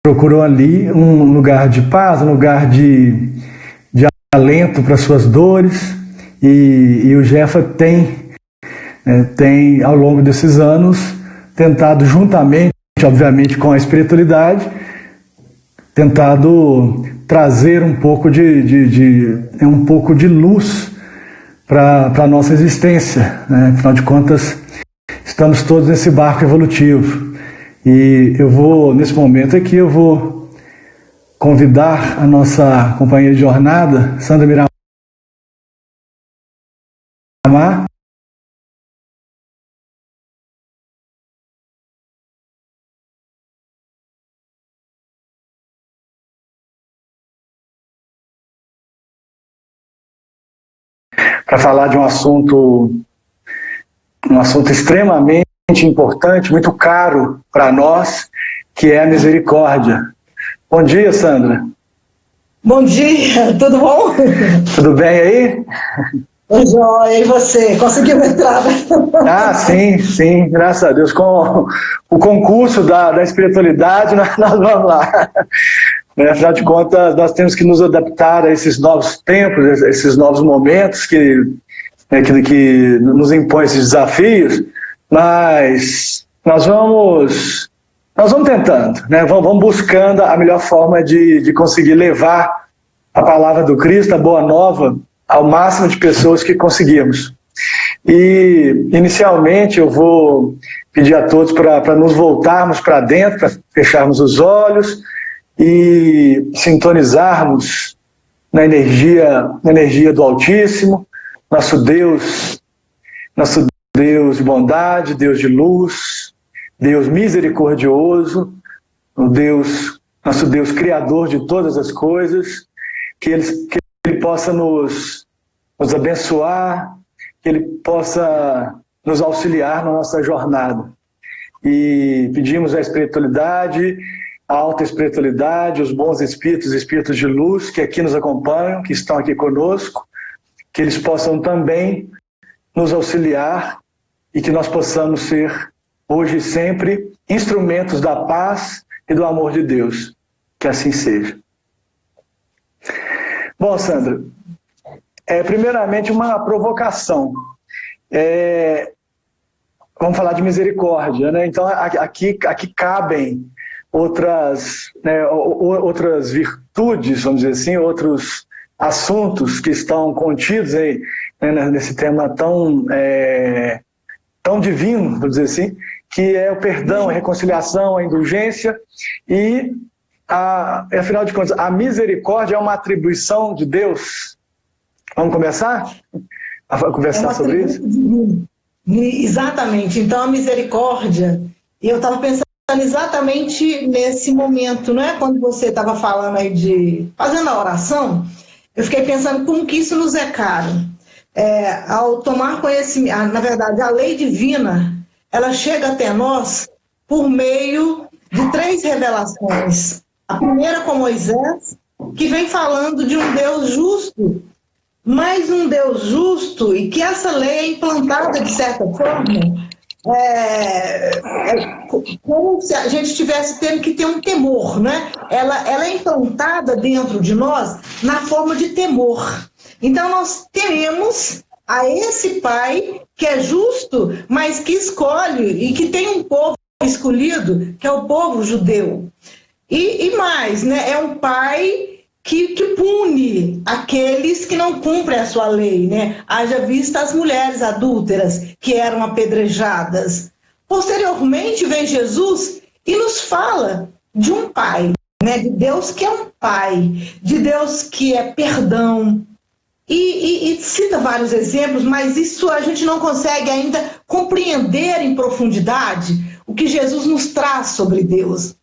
procurou ali um lugar de paz, um lugar de alento para suas dores, e o Jefa tem, ao longo desses anos, tentado juntamente, obviamente, com a espiritualidade, tentado trazer um pouco de luz para a nossa existência, né? Afinal de contas, estamos todos nesse barco evolutivo. E nesse momento aqui, eu vou convidar a nossa companheira de jornada, Sandra Miramar, para falar de um assunto extremamente importante, muito caro para nós, que é a misericórdia. Bom dia, Sandra. Bom dia, tudo bom? Tudo bem aí? Oi, joia, e você? Conseguiu entrar? Sim, graças a Deus. Com o concurso da espiritualidade, nós vamos lá. Afinal de contas, nós temos que nos adaptar a esses novos tempos, esses novos momentos que nos impõem esses desafios, mas nós vamos tentando, né? Vamos buscando a melhor forma de conseguir levar a palavra do Cristo, a boa nova, ao máximo de pessoas que conseguirmos. E, inicialmente, eu vou pedir a todos para nos voltarmos para dentro, para fecharmos os olhos e sintonizarmos na energia do Altíssimo, nosso Deus de bondade, Deus de luz, Deus misericordioso, nosso Deus criador de todas as coisas, que Ele possa nos abençoar, que Ele possa nos auxiliar na nossa jornada. E pedimos a espiritualidade, a alta espiritualidade, os bons espíritos de luz que aqui nos acompanham, que estão aqui conosco, que eles possam também nos auxiliar e que nós possamos ser, hoje e sempre, instrumentos da paz e do amor de Deus. Que assim seja. Bom, Sandra, primeiramente uma provocação. Vamos falar de misericórdia, né? Então, aqui cabem outras virtudes, vamos dizer assim, outros assuntos que estão contidos aí, né, nesse tema tão divino, vamos dizer assim, que é o perdão, a reconciliação, a indulgência e, afinal de contas, a misericórdia é uma atribuição de Deus. Vamos começar a conversar sobre isso? Exatamente. Então, a misericórdia, e eu estava pensando exatamente nesse momento, não é? Quando você estava falando aí fazendo a oração, eu fiquei pensando como que isso nos é caro. Ao tomar conhecimento, na verdade, a lei divina, ela chega até nós por meio de 3 revelações. A primeira com Moisés, que vem falando de um Deus justo, mas um Deus justo, e que essa lei é implantada de certa forma, como se a gente tivesse tendo que ter um temor, né? Ela é implantada dentro de nós na forma de temor. Então nós tememos a esse Pai que é justo, mas que escolhe e que tem um povo escolhido, que é o povo judeu. E mais, né? É um Pai que pune aqueles que não cumprem a sua lei, né? Haja vista as mulheres adúlteras que eram apedrejadas. Posteriormente vem Jesus e nos fala de um Pai, né? De Deus que é um Pai, de Deus que é perdão. E cita vários exemplos, mas isso a gente não consegue ainda compreender em profundidade o que Jesus nos traz sobre Deus.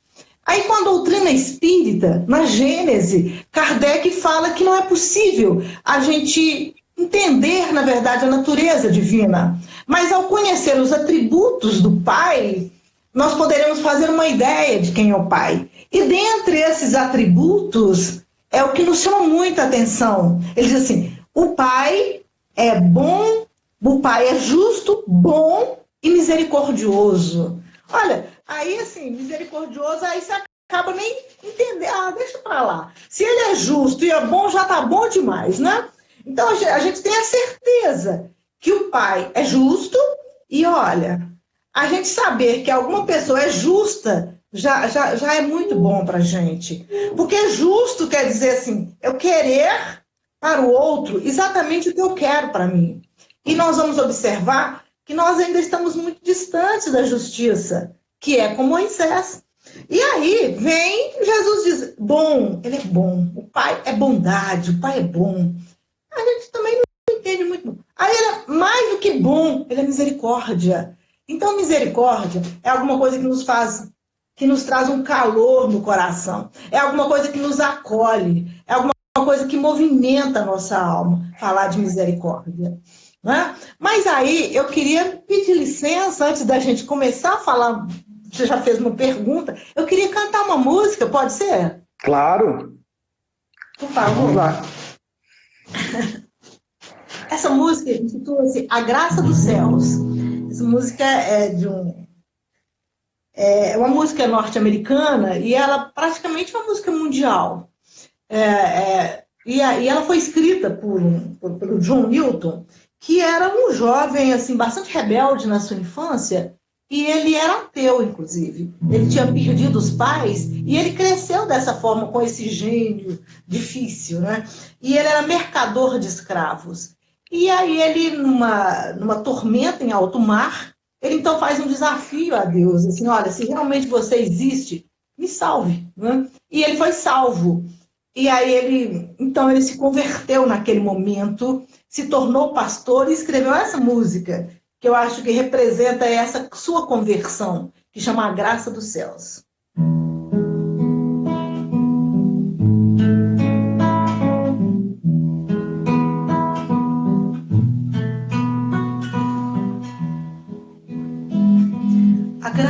Aí, com a doutrina espírita, na Gênese, Kardec fala que não é possível a gente entender, na verdade, a natureza divina. Mas, ao conhecer os atributos do Pai, nós poderemos fazer uma ideia de quem é o Pai. E dentre esses atributos, é o que nos chama muita atenção. Ele diz assim, o Pai é bom, o Pai é justo, bom e misericordioso. Olha, aí assim, misericordioso, aí você acaba nem entendendo, deixa para lá. Se ele é justo e é bom, já está bom demais, né? Então a gente tem a certeza que o pai é justo e olha, a gente saber que alguma pessoa é justa já é muito bom para a gente. Porque justo quer dizer assim, eu querer para o outro exatamente o que eu quero para mim. E nós vamos observar que nós ainda estamos muito distantes da justiça, que é com Moisés. E aí vem Jesus diz, bom, ele é bom, o pai é bondade, o pai é bom. A gente também não entende muito. Aí ele é mais do que bom, ele é misericórdia. Então misericórdia é alguma coisa que nos faz, que nos traz um calor no coração. É alguma coisa que nos acolhe, é alguma coisa que movimenta a nossa alma, falar de misericórdia. Né? Mas aí eu queria pedir licença, antes da gente começar a falar, você já fez uma pergunta, eu queria cantar uma música, pode ser? Claro. Por favor. Vamos lá. Essa música intitula-se A Graça dos Céus. Essa música é uma música norte-americana e ela praticamente é uma música mundial. E ela foi escrita por John Newton, que era um jovem assim, bastante rebelde na sua infância, e ele era ateu, inclusive. Ele tinha perdido os pais, e ele cresceu dessa forma, com esse gênio difícil, né? E ele era mercador de escravos. E aí ele, numa tormenta em alto mar, ele então faz um desafio a Deus, assim, olha, se realmente você existe, me salve. Né? E ele foi salvo. E aí ele se converteu naquele momento, se tornou pastor e escreveu essa música, que eu acho que representa essa sua conversão, que chama A Graça dos Céus. A graça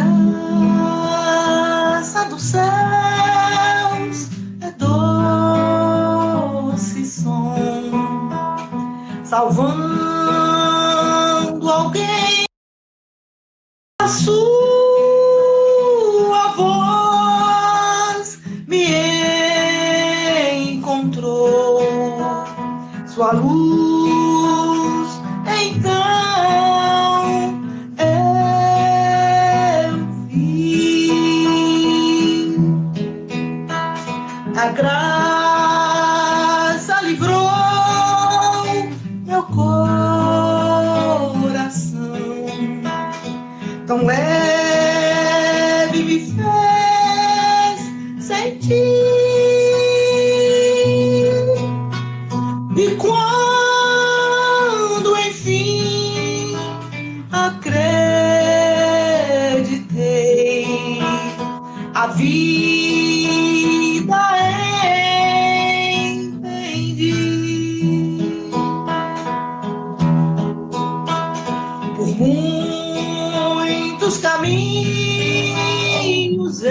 dos céus é doce som, salvando alguém. A sua voz me encontrou, sua luz então eu vi. A graça livrou meu coração, tão leve me fez sentir. E quando enfim acreditei, a vida entendi. Por muitos caminhos eu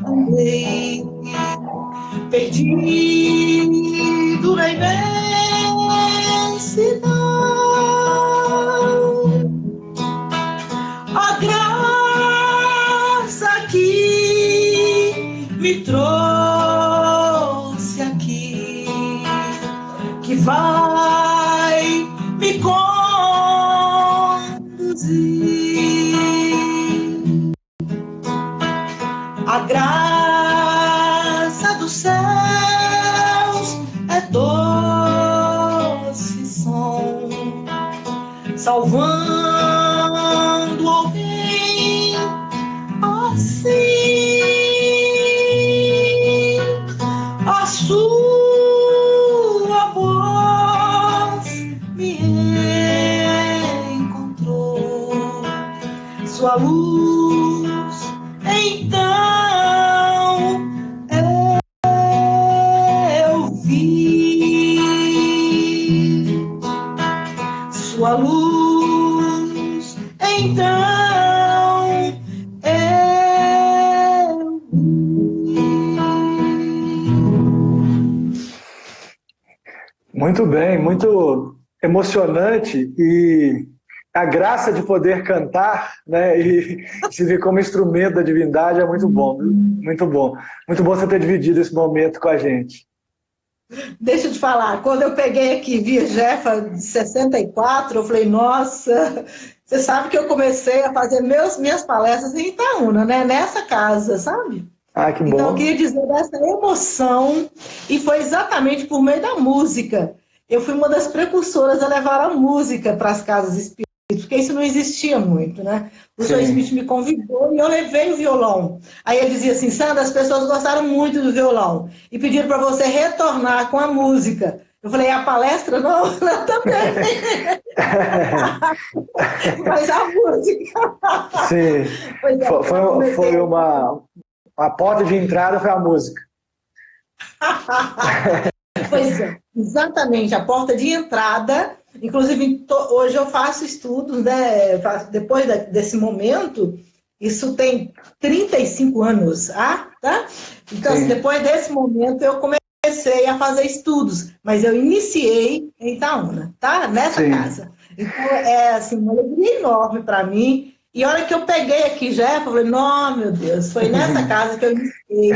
andei, perdido na imensidão. A graça que me trouxe aqui, que vai me conduzir. A graça dos céus é doce som, salvando alguém assim. A sua voz me encontrou, sua luz então eu vi. Sua luz então eu vi. Muito bem, muito emocionante, e a graça de poder cantar, né, e se ver como instrumento da divindade é muito bom, viu? Muito bom. Muito bom você ter dividido esse momento com a gente. Deixa eu te falar, quando eu peguei aqui via Jefa de 64, eu falei, nossa, você sabe que eu comecei a fazer minhas palestras em Itaúna, né? Nessa casa, sabe? Ah, que Então, eu bom. queria dizer dessa emoção, e foi exatamente por meio da música. Eu fui uma das precursoras a levar a música para as casas espíritas, porque isso não existia muito, né? O Sr. Smith Sim. me convidou e eu levei o violão. Aí ele dizia assim, Sandra, as pessoas gostaram muito do violão e pediram para você retornar com a música. Eu falei, a palestra não, não também, mas a música. Sim. Pois é, eu Foi comecei. uma porta de entrada foi a música. Pois é, exatamente, a porta de entrada. Inclusive, hoje eu faço estudos, né? Depois desse momento, isso tem 35 anos, tá? Então, assim, Sim. depois desse momento, eu comecei a fazer estudos, mas eu iniciei em Itaúna, tá? Nessa Sim. casa. Então, é assim, uma alegria enorme para mim. E a hora que eu peguei aqui já, eu falei, não, meu Deus, foi nessa casa que eu iniciei.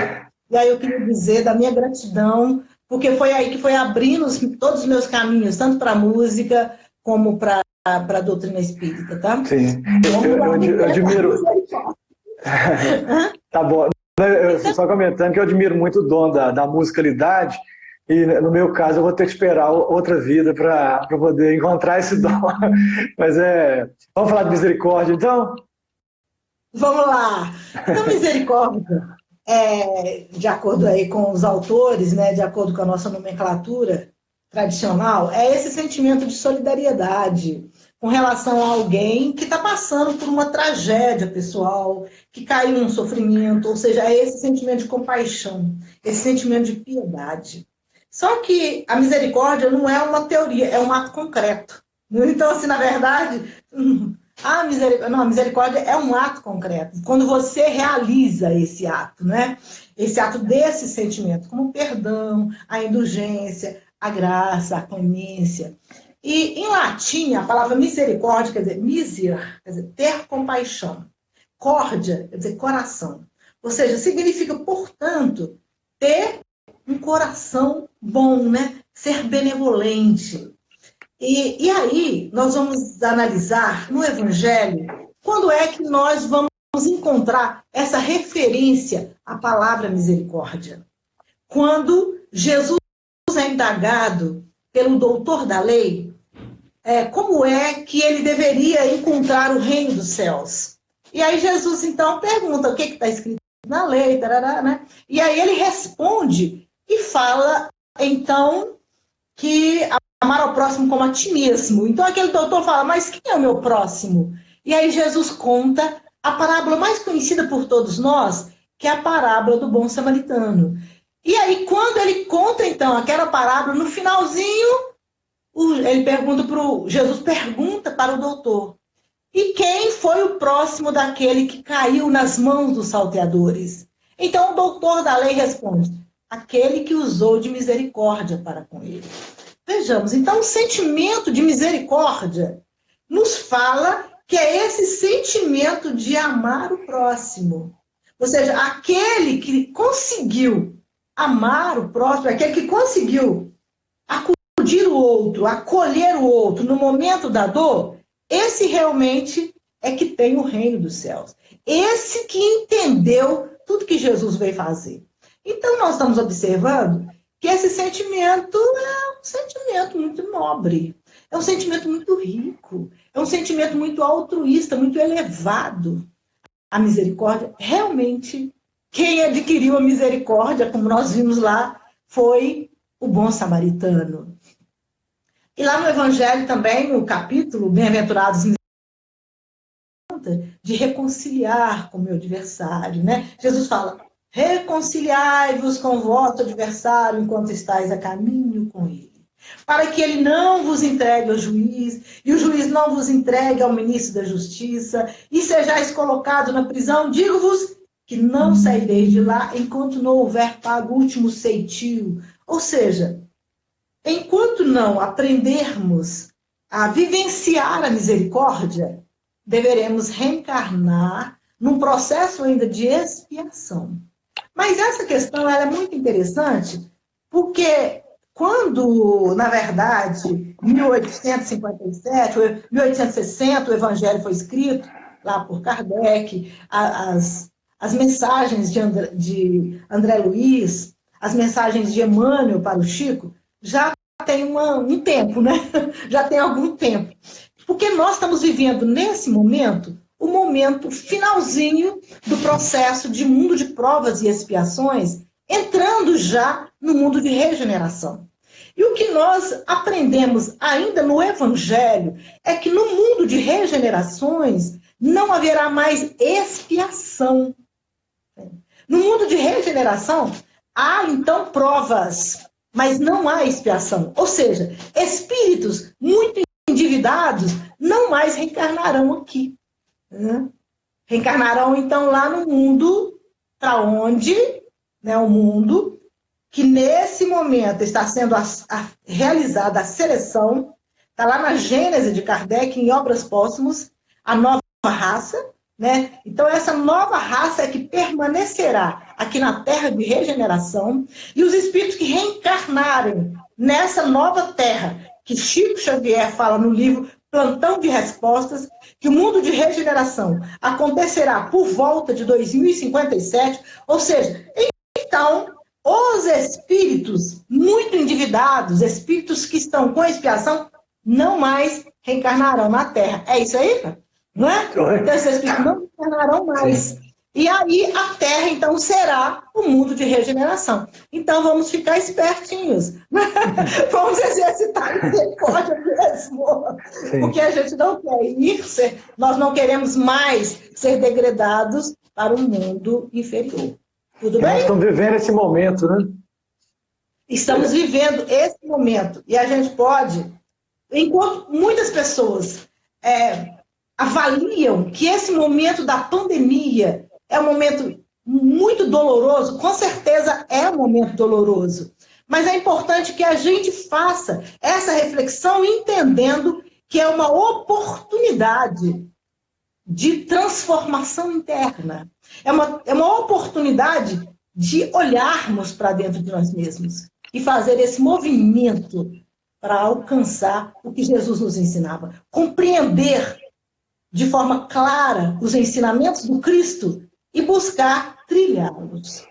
E aí eu queria dizer da minha gratidão, porque foi aí que foi abrindo todos os meus caminhos, tanto para a música como para a doutrina espírita, tá? Sim. Vamos lá, Eu admiro. Tá bom. Só comentando que eu admiro muito o dom da musicalidade, e no meu caso eu vou ter que esperar outra vida para poder encontrar esse dom. Mas vamos falar de misericórdia, então? Vamos lá. Então, misericórdia, de acordo aí com os autores, né, de acordo com a nossa nomenclatura tradicional, é esse sentimento de solidariedade com relação a alguém que está passando por uma tragédia pessoal, que caiu em um sofrimento, ou seja, é esse sentimento de compaixão, esse sentimento de piedade. Só que a misericórdia não é uma teoria, é um ato concreto. Então, assim, na verdade, a misericórdia é um ato concreto. Quando você realiza esse ato, né? Esse ato desse sentimento, como o perdão, a indulgência, a graça, a clemência. E em latim, a palavra misericórdia quer dizer miser, quer dizer ter compaixão. Córdia quer dizer coração. Ou seja, significa, portanto, ter um coração bom, né? Ser benevolente. E aí, nós vamos analisar no Evangelho quando é que nós vamos encontrar essa referência à palavra misericórdia. Quando Jesus é indagado pelo doutor da lei, como é que ele deveria encontrar o reino dos céus. E aí Jesus, então, pergunta o que está escrito na lei, tarará, né? E aí ele responde e fala, então, que amar ao próximo como a ti mesmo. Então aquele doutor fala, mas quem é o meu próximo? E aí Jesus conta a parábola mais conhecida por todos nós, que é a parábola do bom samaritano. E aí quando ele conta então aquela parábola, no finalzinho, Jesus pergunta para o doutor, e quem foi o próximo daquele que caiu nas mãos dos salteadores? Então o doutor da lei responde, aquele que usou de misericórdia para com ele. Vejamos, então o sentimento de misericórdia nos fala que é esse sentimento de amar o próximo. Ou seja, aquele que conseguiu amar o próximo, aquele que conseguiu acudir o outro, acolher o outro no momento da dor, esse realmente é que tem o reino dos céus. Esse que entendeu tudo que Jesus veio fazer. Então nós estamos observando que esse sentimento é um sentimento muito nobre, é um sentimento muito rico, é um sentimento muito altruísta, muito elevado. A misericórdia, realmente, quem adquiriu a misericórdia, como nós vimos lá, foi o bom samaritano. E lá no Evangelho também, no capítulo Bem-aventurados de reconciliar com o meu adversário, né? Jesus fala, reconciliai-vos com o vosso adversário enquanto estáis a caminho com ele, para que ele não vos entregue ao juiz, e o juiz não vos entregue ao ministro da justiça, e sejais colocados na prisão, digo-vos que não saireis de lá enquanto não houver pago o último ceitil. Ou seja, enquanto não aprendermos a vivenciar a misericórdia, deveremos reencarnar num processo ainda de expiação. Mas essa questão ela é muito interessante, porque quando, na verdade, 1857, 1860, o Evangelho foi escrito, lá por Kardec, as mensagens de André Luiz, as mensagens de Emmanuel para o Chico, já tem um tempo, né? Já tem algum tempo. Porque nós estamos vivendo, nesse momento, o momento finalzinho do processo de mundo de provas e expiações, entrando já no mundo de regeneração. E o que nós aprendemos ainda no Evangelho é que no mundo de regenerações não haverá mais expiação. No mundo de regeneração, há então provas, mas não há expiação. Ou seja, espíritos muito endividados não mais reencarnarão aqui. Né? Reencarnarão então lá no mundo para onde, né, o mundo que nesse momento está sendo realizada a seleção, está lá na Gênese de Kardec, em Obras Póstumas, a nova raça, né? Então essa nova raça é que permanecerá aqui na Terra de regeneração, e os espíritos que reencarnarem nessa nova Terra, que Chico Xavier fala no livro Plantão de Respostas, que o mundo de regeneração acontecerá por volta de 2057, ou seja, então os espíritos muito endividados, espíritos que estão com expiação, não mais reencarnarão na Terra. É isso aí, cara? Não é? Então, esses espíritos não reencarnarão mais. Sim. E aí a Terra, então, será o mundo de regeneração. Então, vamos ficar espertinhos. Vamos exercitar a misericórdia mesmo. Sim. Porque a gente não quer ir, nós não queremos mais ser degradados para o mundo inferior. Tudo bem? Nós estamos vivendo esse momento, né? Estamos vivendo esse momento. E a gente pode, enquanto muitas pessoas avaliam que esse momento da pandemia é um momento muito doloroso, com certeza é um momento doloroso. Mas é importante que a gente faça essa reflexão entendendo que é uma oportunidade de transformação interna. É uma oportunidade de olharmos para dentro de nós mesmos e fazer esse movimento para alcançar o que Jesus nos ensinava. Compreender de forma clara os ensinamentos do Cristo e buscar trilhá-los.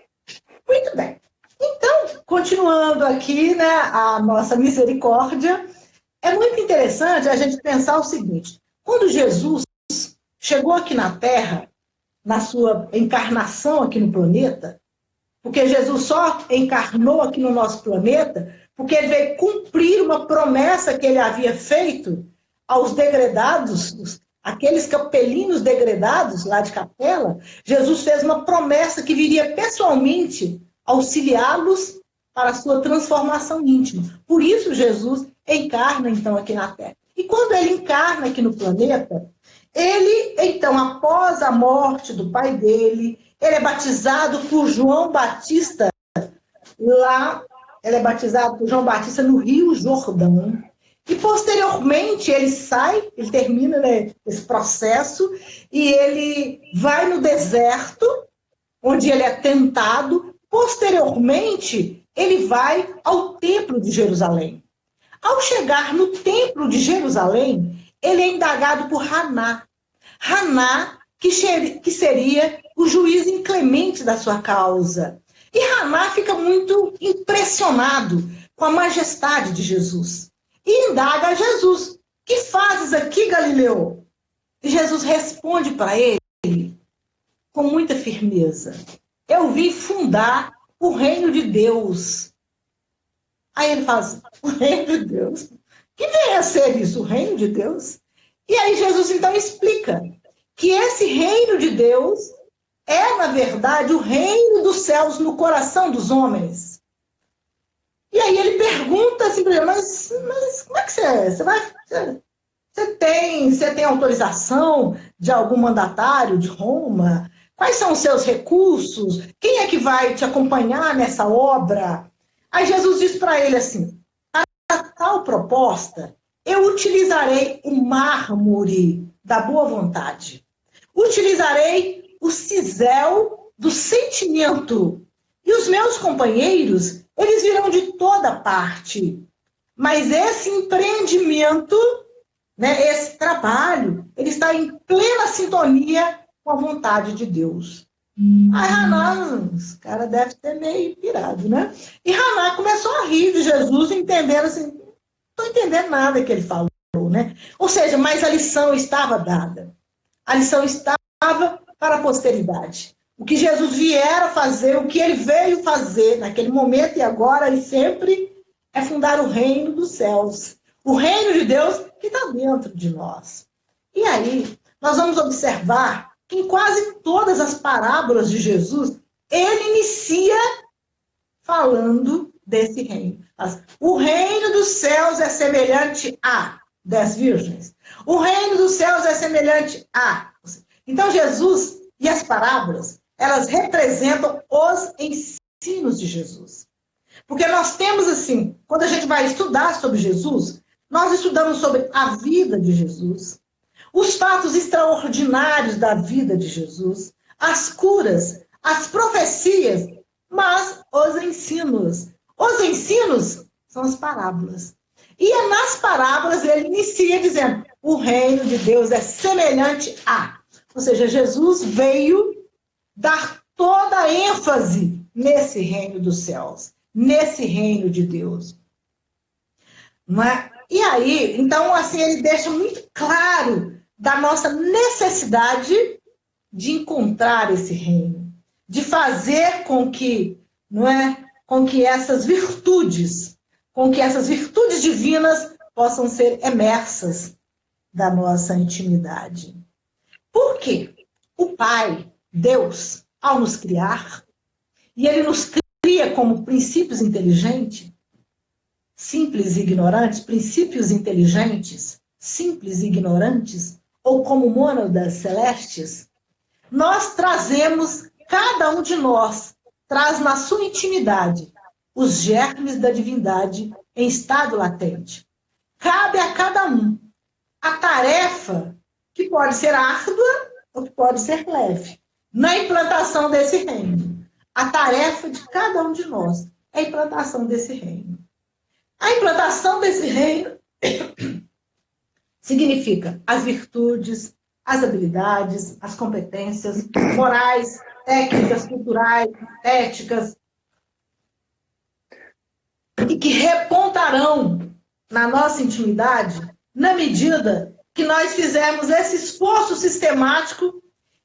Muito bem. Então, continuando aqui, né, a nossa misericórdia, é muito interessante a gente pensar o seguinte: quando Jesus chegou aqui na Terra, na sua encarnação aqui no planeta, porque Jesus só encarnou aqui no nosso planeta, porque ele veio cumprir uma promessa que ele havia feito aos degredados, aqueles capelinos degredados lá de Capela. Jesus fez uma promessa que viria pessoalmente auxiliá-los para a sua transformação íntima. Por isso Jesus encarna então aqui na Terra. E quando ele encarna aqui no planeta, ele, então, após a morte do pai dele, ele é batizado por João Batista lá, ele é batizado por João Batista no Rio Jordão. E, posteriormente, ele sai, ele termina, né, esse processo, e ele vai no deserto, onde ele é tentado. Posteriormente, ele vai ao Templo de Jerusalém. Ao chegar no Templo de Jerusalém, ele é indagado por Haná. Haná, que seria o juiz inclemente da sua causa. E Haná fica muito impressionado com a majestade de Jesus. E indaga a Jesus: que fazes aqui, Galileu? E Jesus responde para ele com muita firmeza: eu vim fundar o reino de Deus. Aí ele faz: o reino de Deus? Que vem a ser isso, o reino de Deus? E aí Jesus então explica que esse reino de Deus é, na verdade, o reino dos céus no coração dos homens. E aí ele pergunta assim, mas como é que você vai... Você tem autorização de algum mandatário de Roma? Quais são os seus recursos? Quem é que vai te acompanhar nessa obra? Aí Jesus diz para ele assim: a tal proposta eu utilizarei o mármore da boa vontade. Utilizarei o cisel do sentimento. E os meus companheiros, eles virão de toda parte. Mas esse empreendimento, né, esse trabalho, ele está em plena sintonia com a vontade de Deus. Aí Haná, os cara deve ter meio pirado, né? E Haná começou a rir de Jesus, entendendo assim, não estou entendendo nada que ele falou, né? Ou seja, mas a lição estava dada. A lição estava para a posteridade. O que Jesus viera fazer, o que ele veio fazer naquele momento e agora e sempre, é fundar o reino dos céus. O reino de Deus que está dentro de nós. E aí, nós vamos observar que em quase todas as parábolas de Jesus, ele inicia falando desse reino. O reino dos céus é semelhante a 10 virgens. O reino dos céus é semelhante a... Então, Jesus e as parábolas, elas representam os ensinos de Jesus. Porque nós temos assim, quando a gente vai estudar sobre Jesus, nós estudamos sobre a vida de Jesus, os fatos extraordinários da vida de Jesus, as curas, as profecias, mas os ensinos. Os ensinos são as parábolas. E é nas parábolas ele inicia dizendo, o reino de Deus é semelhante a... Ou seja, Jesus veio dar toda a ênfase nesse reino dos céus, nesse reino de Deus. Não é? E aí, então, assim, ele deixa muito claro da nossa necessidade de encontrar esse reino, de fazer com que, não é, com que essas virtudes divinas possam ser emersas da nossa intimidade. Por quê? O Pai, Deus, ao nos criar, e ele nos cria como princípios inteligentes, simples e ignorantes, princípios inteligentes, simples e ignorantes, ou como mônadas celestes, nós trazemos, cada um de nós, traz na sua intimidade os germes da divindade em estado latente. Cabe a cada um a tarefa que pode ser árdua ou que pode ser leve, na implantação desse reino. A tarefa de cada um de nós é a implantação desse reino. A implantação desse reino significa as virtudes, as habilidades, as competências morais, técnicas, culturais, éticas, e que repontarão na nossa intimidade na medida que nós fizermos esse esforço sistemático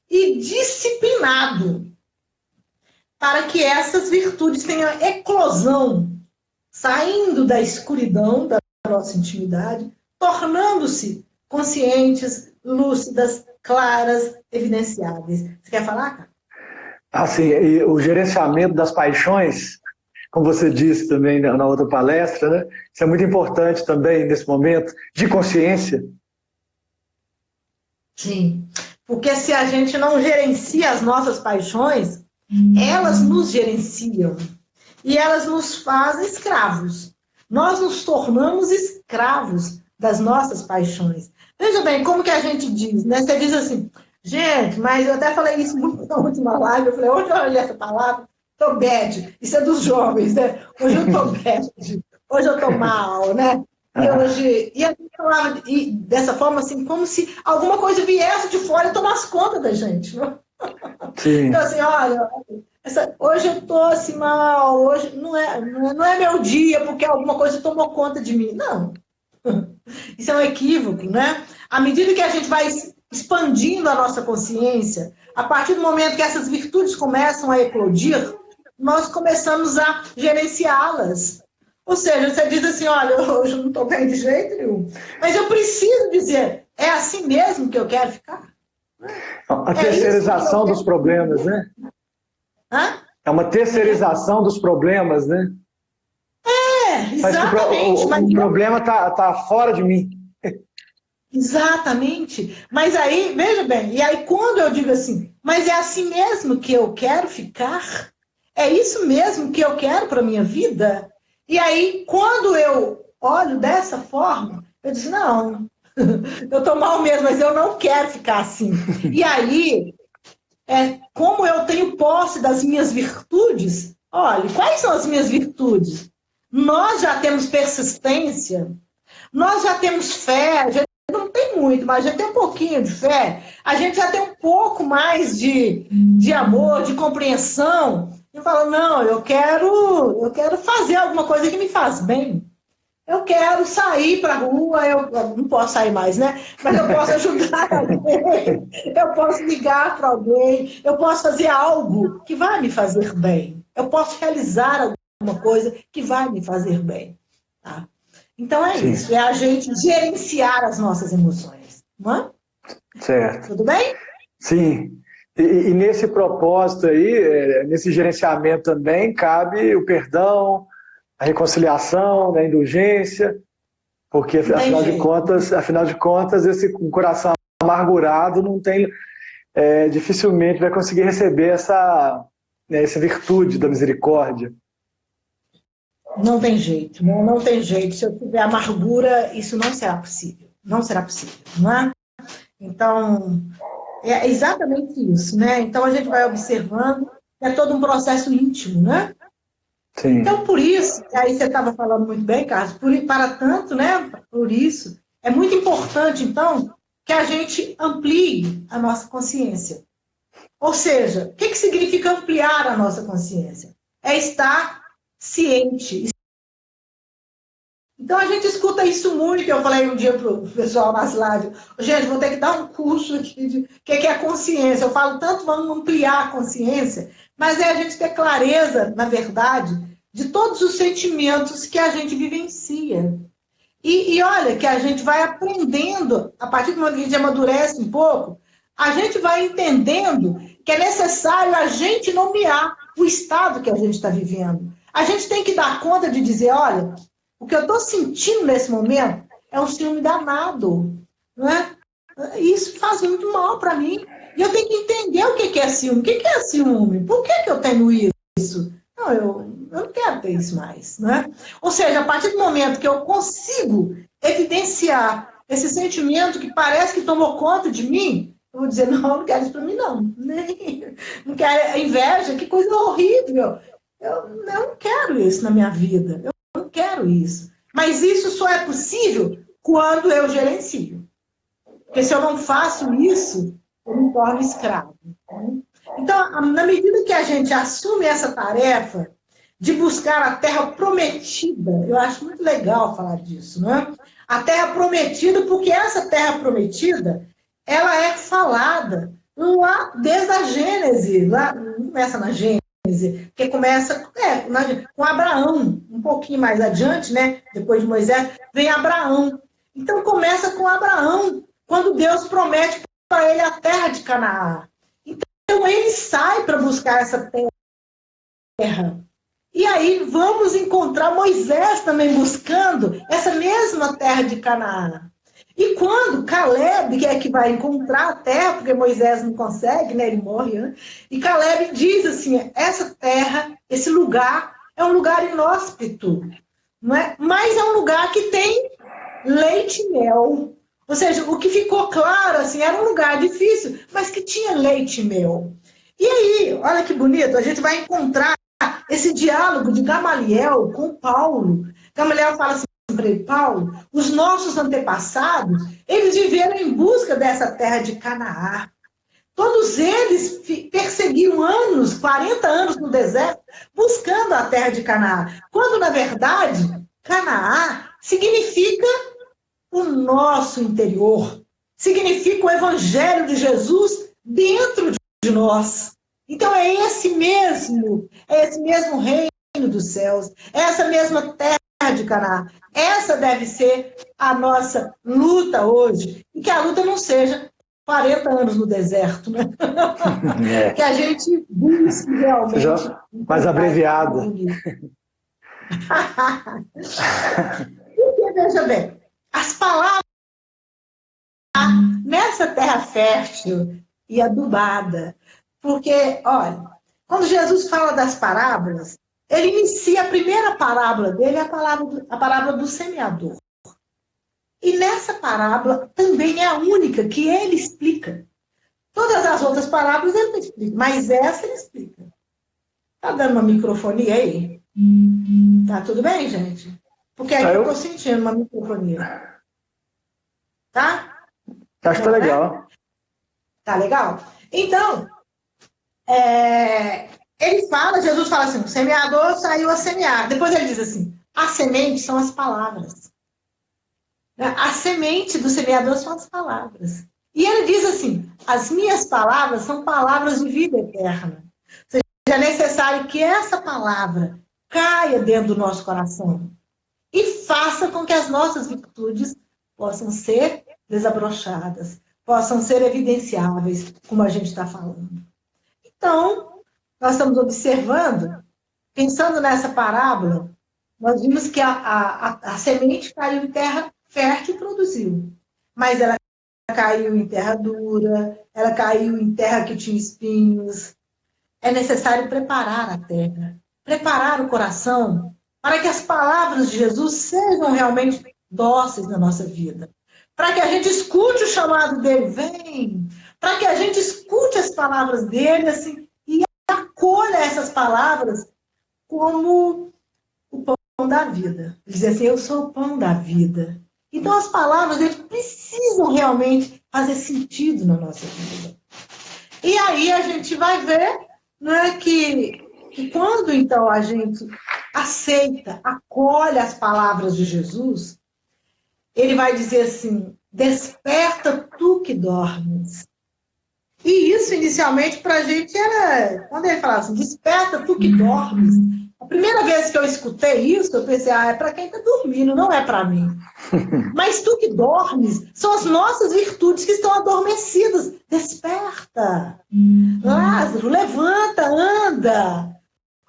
e disciplinado para que essas virtudes tenham eclosão, saindo da escuridão da nossa intimidade, tornando-se conscientes, lúcidas, claras, evidenciáveis. Você quer falar, cara? Assim, o gerenciamento das paixões, como você disse também na outra palestra, né? Isso é muito importante também nesse momento de consciência. Sim, porque se a gente não gerencia as nossas paixões, elas nos gerenciam e elas nos fazem escravos. Nós nos tornamos escravos das nossas paixões. Veja bem, como que a gente diz, né? Você diz assim, gente, mas eu até falei isso muito na última live, eu falei, onde eu olhei essa palavra? Tô bad, isso é dos jovens, né? Hoje eu tô bad, hoje eu tô mal, né? E a gente falava dessa forma, assim, como se alguma coisa viesse de fora e tomasse conta da gente. Né? Sim. Então, assim, olha, hoje eu tô assim mal, hoje não é meu dia porque alguma coisa tomou conta de mim. Não. Isso é um equívoco, né? À medida que a gente vai expandindo a nossa consciência, a partir do momento que essas virtudes começam a eclodir, nós começamos a gerenciá-las. Ou seja, você diz assim, olha, hoje eu não estou bem de jeito nenhum. Mas eu preciso dizer, é assim mesmo que eu quero ficar? A terceirização dos problemas, né? Hã? É uma terceirização dos problemas, né? Exatamente. Mas o problema tá fora de mim. Exatamente. Mas aí, veja bem, e aí quando eu digo assim, mas é assim mesmo que eu quero ficar? É isso mesmo que eu quero para a minha vida? E aí, quando eu olho dessa forma, Eu disse, não, eu estou mal mesmo, mas eu não quero ficar assim. E aí, como eu tenho posse das minhas virtudes, olha, quais são as minhas virtudes? Nós já temos persistência, nós já temos fé, a gente não tem muito, mas a gente tem um pouquinho de fé, a gente já tem um pouco mais de amor, de compreensão. Eu falo, não, eu quero fazer alguma coisa que me faz bem. Eu quero sair para a rua, eu não posso sair mais, né? Mas eu posso ajudar alguém, eu posso ligar para alguém, eu posso fazer algo que vai me fazer bem. Eu posso realizar alguma coisa que vai me fazer bem. Tá? Então é isso, é a gente gerenciar as nossas emoções. Não é? Certo. Tudo bem? Sim. E nesse propósito aí, nesse gerenciamento também, cabe o perdão, a reconciliação, né, a indulgência, porque afinal de contas, esse coração amargurado não tem, dificilmente vai conseguir receber essa virtude da misericórdia. Não tem jeito, não tem jeito. Se eu tiver amargura, isso não será possível. Não será possível, não é? Então, é exatamente isso, né? Então a gente vai observando, é todo um processo íntimo, né? Sim. Então, por isso, aí você estava falando muito bem, Carlos, para tanto, né? Por isso, é muito importante, então, que a gente amplie a nossa consciência. Ou seja, o que significa ampliar a nossa consciência? É estar ciente. Então, a gente escuta isso muito. Eu falei um dia para o pessoal nas lives, gente, vou ter que dar um curso aqui de o que é a consciência. Eu falo tanto, vamos ampliar a consciência, mas é a gente ter clareza, na verdade, de todos os sentimentos que a gente vivencia. E olha, que a gente vai aprendendo, a partir do momento que a gente amadurece um pouco, a gente vai entendendo que é necessário a gente nomear o estado que a gente está vivendo. A gente tem que dar conta de dizer, olha, o que eu estou sentindo nesse momento é um ciúme danado, não é? Isso faz muito mal para mim. E eu tenho que entender o que é ciúme. O que é ciúme? Por que eu tenho isso? Não, eu não quero ter isso mais, né? Ou seja, a partir do momento que eu consigo evidenciar esse sentimento que parece que tomou conta de mim, eu vou dizer, não, não quero isso para mim, não. Não quero inveja, que coisa horrível. Eu não quero isso na minha vida. Eu não quero isso. Mas isso só é possível quando eu gerencio. Porque se eu não faço isso, eu me torno escravo. Então, na medida que a gente assume essa tarefa de buscar a terra prometida, eu acho muito legal falar disso, não é? A terra prometida, porque essa terra prometida, ela é falada lá desde a Gênese, lá, não começa na Gênese, porque começa com Abraão, um pouquinho mais adiante, né? Depois de Moisés, vem Abraão. Então começa com Abraão, quando Deus promete para ele a terra de Canaã. Então ele sai para buscar essa terra. E aí vamos encontrar Moisés também buscando essa mesma terra de Canaã. E quando Caleb, que é que vai encontrar a terra, porque Moisés não consegue, né? Ele morre, né? E Caleb diz assim, essa terra, esse lugar, é um lugar inóspito, não é? Mas é um lugar que tem leite e mel. Ou seja, o que ficou claro, assim, era um lugar difícil, mas que tinha leite e mel. E aí, olha que bonito, a gente vai encontrar esse diálogo de Gamaliel com Paulo. Gamaliel fala assim para ele, Paulo, os nossos antepassados, eles viveram em busca dessa terra de Canaã. Todos eles perseguiram 40 anos no deserto, buscando a terra de Canaã. Quando, na verdade, Canaã significa o nosso interior. Significa o evangelho de Jesus dentro de nós. Então é esse mesmo reino dos céus, essa mesma terra de Canaã. Essa deve ser a nossa luta hoje, e que a luta não seja 40 anos no deserto, né? Que a gente busque realmente... Seja mais abreviada. Porque, veja bem, as palavras nessa terra fértil e adubada. Porque, olha, quando Jesus fala das parábolas, ele inicia a primeira parábola dele, a parábola do semeador. E nessa parábola também é a única que ele explica. Todas as outras parábolas ele não explica, mas essa ele explica. Tá dando uma microfonia aí? Tá tudo bem, gente? Porque aí eu tô sentindo uma microfonia. Tá? Acho que tá legal. Né? Tá legal? Então, ele fala, Jesus fala assim, o semeador saiu a semear. Depois ele diz assim, a semente são as palavras. A semente do semeador são as palavras. E ele diz assim, as minhas palavras são palavras de vida eterna. Ou seja, é necessário que essa palavra caia dentro do nosso coração e faça com que as nossas virtudes possam ser desabrochadas, possam ser evidenciáveis, como a gente está falando. Então, nós estamos observando, pensando nessa parábola, nós vimos que a semente caiu em terra fértil e produziu. Mas ela caiu em terra dura, ela caiu em terra que tinha espinhos. É necessário preparar a terra, preparar o coração, para que as palavras de Jesus sejam realmente dóceis na nossa vida. Para que a gente escute o chamado dele, vem. Para que a gente escute as palavras dele, assim, e acolha essas palavras como o pão da vida. Ele diz assim, eu sou o pão da vida. Então as palavras dele precisam realmente fazer sentido na nossa vida. E aí a gente vai ver, né, que quando então a gente aceita, acolhe as palavras de Jesus, ele vai dizer assim, desperta tu que dormes. E isso inicialmente para a gente era, quando ele falava assim, desperta tu que dormes, a primeira vez que eu escutei isso, eu pensei, é para quem está dormindo, não é para mim. Mas tu que dormes, são as nossas virtudes que estão adormecidas. Desperta. Lázaro, levanta, anda.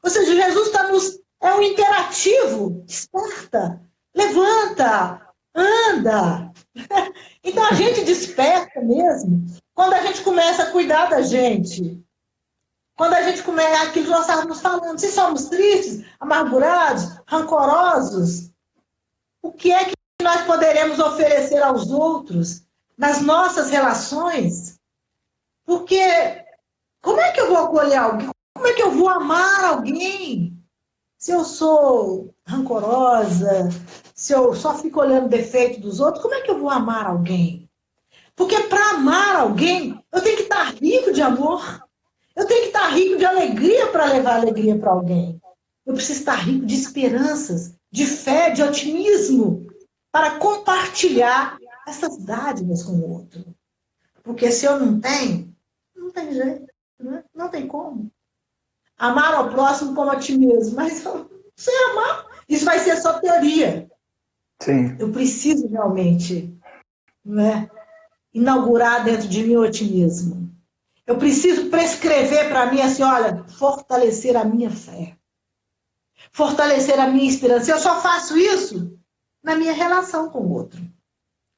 Ou seja, Jesus está nos... É um imperativo. Desperta. Levanta. Anda. Então a gente desperta mesmo quando a gente começa a cuidar da gente. Quando a gente começa aquilo que nós estávamos falando. Se somos tristes, amargurados, rancorosos, o que é que nós poderemos oferecer aos outros nas nossas relações? Porque como é que eu vou acolher alguém? Como é que eu vou amar alguém? Se eu sou rancorosa, se eu só fico olhando o defeito dos outros, como é que eu vou amar alguém? Porque para amar alguém, eu tenho que estar rico de amor. Eu tenho que estar rico de alegria para levar alegria para alguém. Eu preciso estar rico de esperanças, de fé, de otimismo, para compartilhar essas dádivas com o outro. Porque se eu não tenho, não tem jeito, né? Não tem como. Amar ao próximo como a ti mesmo, mas você amar, isso vai ser só teoria. Sim. Eu preciso realmente, né, inaugurar dentro de mim o otimismo. Eu preciso prescrever para mim assim, olha, fortalecer a minha fé. Fortalecer a minha esperança. Eu só faço isso na minha relação com o outro.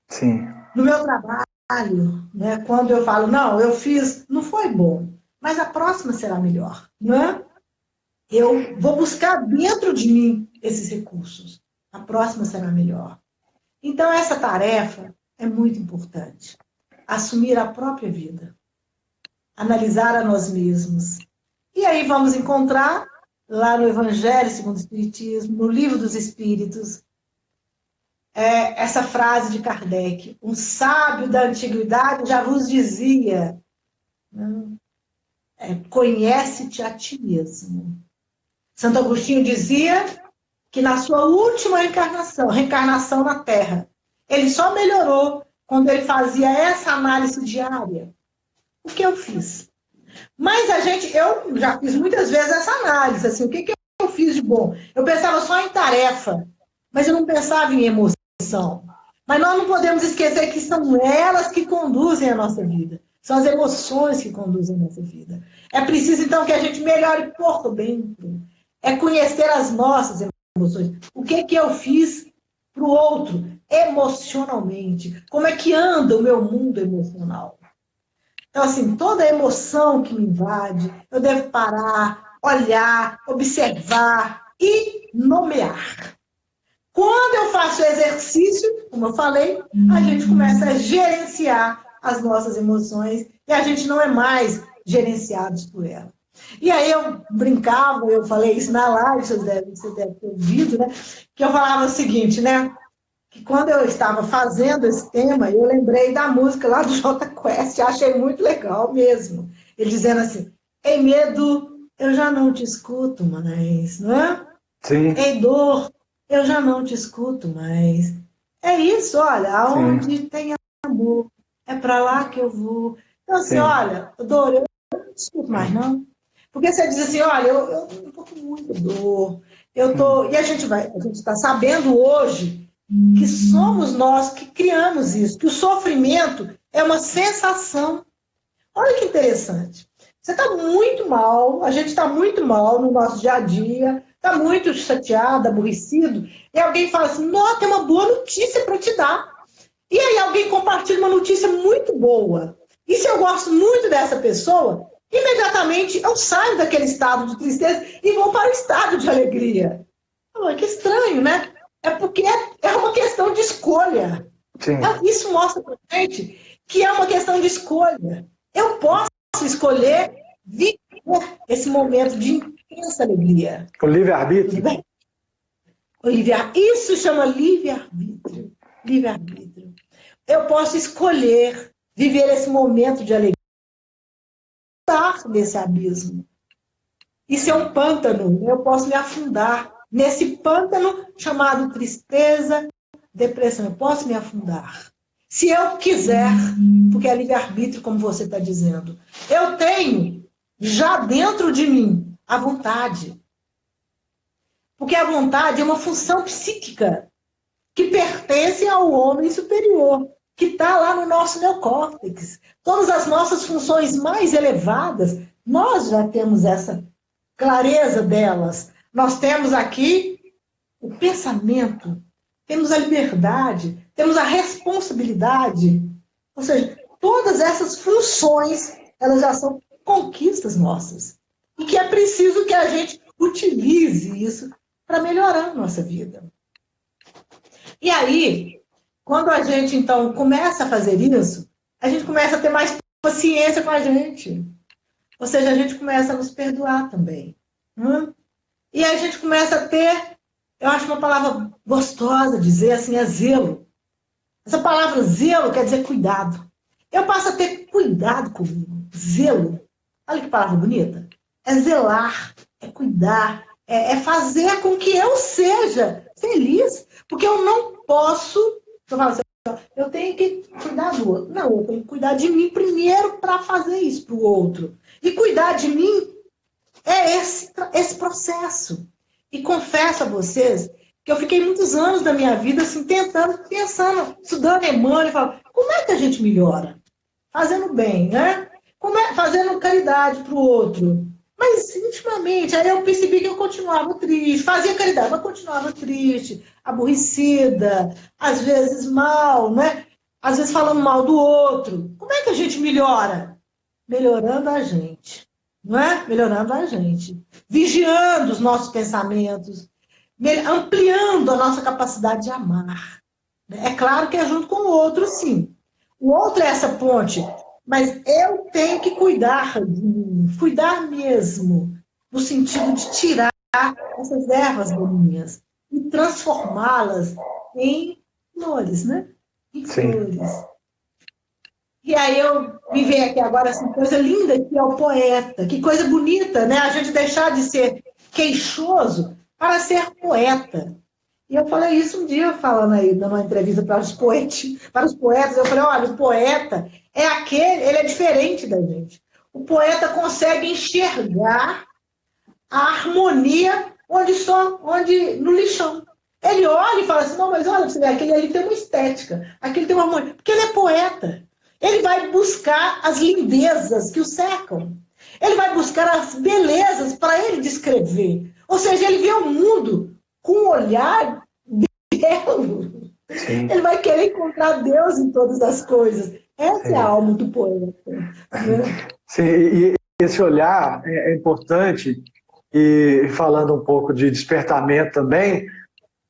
Sim. No meu trabalho, né, quando eu falo, não, eu fiz, não foi bom, mas a próxima será melhor. Né? Eu vou buscar dentro de mim esses recursos. A próxima será melhor. Então, essa tarefa é muito importante. Assumir a própria vida. Analisar a nós mesmos. E aí vamos encontrar, lá no Evangelho segundo o Espiritismo, no Livro dos Espíritos, essa frase de Kardec, um sábio da antiguidade já vos dizia, conhece-te a ti mesmo. Santo Agostinho dizia que na sua última reencarnação na Terra, ele só melhorou quando ele fazia essa análise diária. O que eu fiz? Mas eu já fiz muitas vezes essa análise, assim, o que eu fiz de bom? Eu pensava só em tarefa, mas eu não pensava em emoção. Mas nós não podemos esquecer que são elas que conduzem a nossa vida. São as emoções que conduzem a nossa vida. É preciso, então, que a gente melhore por dentro. É conhecer as nossas emoções. O que eu fiz para o outro emocionalmente? Como é que anda o meu mundo emocional? Então, assim, toda emoção que me invade, eu devo parar, olhar, observar e nomear. Quando eu faço exercício, como eu falei, a gente começa a gerenciar as nossas emoções e a gente não é mais gerenciados por ela. E aí eu brincava, eu falei isso na live, você deve ter ouvido, né? Que eu falava o seguinte, né? Que quando eu estava fazendo esse tema, eu lembrei da música lá do Jota Quest, achei muito legal mesmo. Ele dizendo assim, em medo, eu já não te escuto mais, não é? Sim. Em dor, eu já não te escuto mais. É isso, olha, aonde tem amor, é para lá que eu vou. Então, assim, Sim. olha, dor, eu não te escuto mais, não. Porque você diz assim, olha, eu estou com muita dor, eu tô. E a gente está sabendo hoje que somos nós que criamos isso, que o sofrimento é uma sensação. Olha que interessante. Você está muito mal, a gente está muito mal no nosso dia a dia, está muito chateado, aborrecido, e alguém fala assim, nossa, tem uma boa notícia para te dar. E aí alguém compartilha uma notícia muito boa. E se eu gosto muito dessa pessoa, imediatamente eu saio daquele estado de tristeza e vou para o estado de alegria. Oh, que estranho, né? É porque é uma questão de escolha. Sim. Isso mostra para a gente que é uma questão de escolha. Eu posso escolher viver esse momento de intensa alegria. O livre-arbítrio. Isso chama livre-arbítrio. Livre-arbítrio. Eu posso escolher viver esse momento de alegria. Desse abismo. Isso é um pântano. Eu posso me afundar nesse pântano chamado tristeza, depressão. Eu posso me afundar. Se eu quiser, porque é livre-arbítrio, como você está dizendo. Eu tenho já dentro de mim a vontade. Porque a vontade é uma função psíquica que pertence ao homem superior, que está lá no nosso neocórtex. Todas as nossas funções mais elevadas, nós já temos essa clareza delas. Nós temos aqui o pensamento, temos a liberdade, temos a responsabilidade. Ou seja, todas essas funções, elas já são conquistas nossas. E que é preciso que a gente utilize isso para melhorar a nossa vida. E aí, quando a gente, então, começa a fazer isso, a gente começa a ter mais paciência com a gente. Ou seja, a gente começa a nos perdoar também. E aí a gente começa a ter, eu acho uma palavra gostosa dizer assim, é zelo. Essa palavra zelo quer dizer cuidado. Eu passo a ter cuidado comigo. Zelo. Olha que palavra bonita. É zelar, é cuidar, é fazer com que eu seja feliz. Porque eu não posso... Eu tenho que cuidar do outro. Não, eu tenho que cuidar de mim primeiro para fazer isso para o outro. E cuidar de mim é esse processo. E confesso a vocês que eu fiquei muitos anos da minha vida assim, pensando, estudando Emmanuel, falando, como é que a gente melhora? Fazendo bem, né? Fazendo caridade para o outro. Mas, intimamente, aí eu percebi que eu continuava triste, fazia caridade, mas continuava triste, aborrecida, às vezes mal, né? Às vezes falando mal do outro. Como é que a gente melhora? Melhorando a gente, não é? Melhorando a gente. Vigiando os nossos pensamentos, ampliando a nossa capacidade de amar. É claro que é junto com o outro, sim. O outro é essa ponte, mas eu tenho que cuidar de mim, cuidar mesmo, no sentido de tirar essas ervas daninhas e transformá-las em flores, né? Em flores. E aí eu me vejo aqui agora, assim, coisa linda que é o poeta, que coisa bonita, né? A gente deixar de ser queixoso para ser poeta. E eu falei isso um dia, falando aí, dando uma entrevista para os poetas, eu falei, olha, o poeta é aquele, ele é diferente da gente. O poeta consegue enxergar a harmonia no lixão. Ele olha e fala assim, não, mas olha, você vê, aquele ali tem uma estética, aquele tem uma harmonia, porque ele é poeta. Ele vai buscar as lindezas que o cercam. Ele vai buscar as belezas para ele descrever. Ou seja, ele vê o mundo com um olhar belo. Sim. Ele vai querer encontrar Deus em todas as coisas. Essa é a alma do poeta. Né? Sim, e esse olhar é importante, e falando um pouco de despertamento também,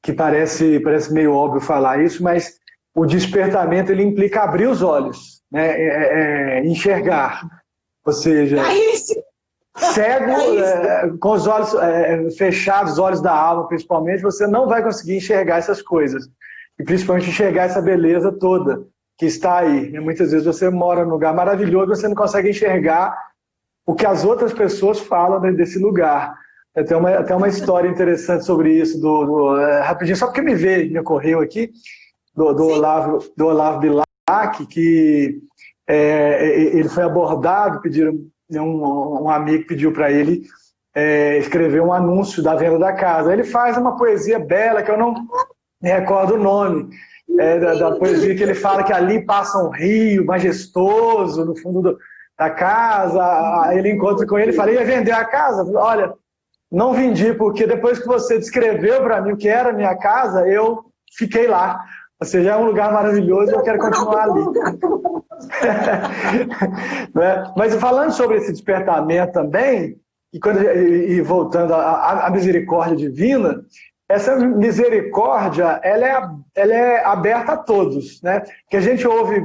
que parece meio óbvio falar isso, mas o despertamento ele implica abrir os olhos, né? Enxergar. Ou seja, cego, com os olhos fechados, os olhos da alma principalmente, você não vai conseguir enxergar essas coisas. E principalmente enxergar essa beleza toda que está aí. E muitas vezes você mora num lugar maravilhoso e você não consegue enxergar o que as outras pessoas falam desse lugar. Até uma história interessante sobre isso, rapidinho, só porque me ocorreu aqui, do Olavo Bilac, que ele foi abordado, um amigo pediu para ele escrever um anúncio da venda da casa. Ele faz uma poesia bela, que eu não me recordo o nome, da poesia que ele fala que ali passa um rio majestoso no fundo da casa. Aí ele encontra com ele e fala: ia vender a casa? Olha, não vendi, porque depois que você descreveu para mim o que era a minha casa, eu fiquei lá. Ou seja, é um lugar maravilhoso e eu quero continuar ali. Né? Mas falando sobre esse despertamento também, e voltando à misericórdia divina, essa misericórdia ela é aberta a todos, né? Que a gente ouve,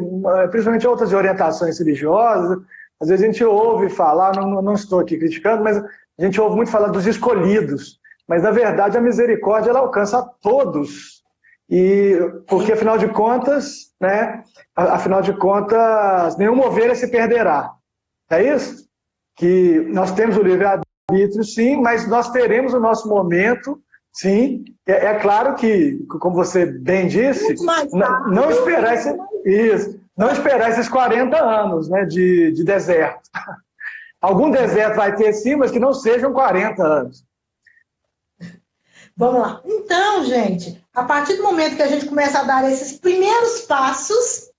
principalmente outras orientações religiosas, às vezes a gente ouve falar, não estou aqui criticando, mas a gente ouve muito falar dos escolhidos, mas na verdade a misericórdia ela alcança a todos. E porque afinal de contas, né? Afinal de contas, nenhuma ovelha se perderá. É isso? Que nós temos o livre-arbítrio, sim, mas nós teremos o nosso momento, sim. É claro que, como você bem disse, não esperar esses 40 anos, né, de deserto. Algum deserto vai ter sim, mas que não sejam 40 anos. Vamos lá. Então, gente, a partir do momento que a gente começa a dar esses primeiros passos,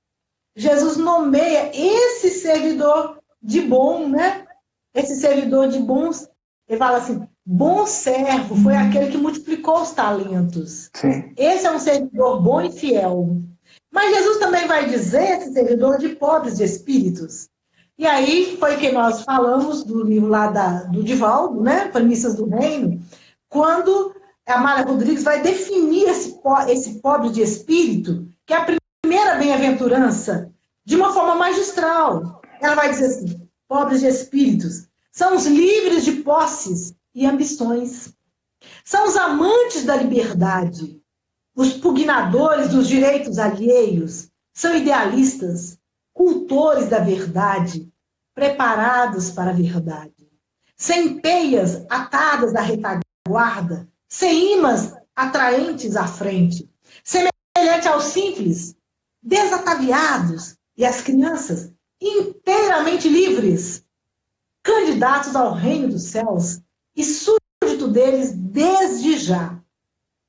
Jesus nomeia esse servidor de bom, né? Esse servidor de bons, ele fala assim: bom servo foi aquele que multiplicou os talentos. Sim. Esse é um servidor bom e fiel. Mas Jesus também vai dizer esse servidor de pobres de espíritos. E aí foi que nós falamos do livro lá do Divaldo, né? Premissas do Reino, quando a Amália Rodrigues vai definir esse pobre de espírito, que é a primeira bem-aventurança, de uma forma magistral. Ela vai dizer assim: pobres de espíritos são os livres de posses e ambições. São os amantes da liberdade, os pugnadores dos direitos alheios, são idealistas, cultores da verdade, preparados para a verdade. Sem peias atadas à retaguarda, sem imãs atraentes à frente, semelhante aos simples, desataviados, e às crianças inteiramente livres, candidatos ao reino dos céus e súdito deles desde já.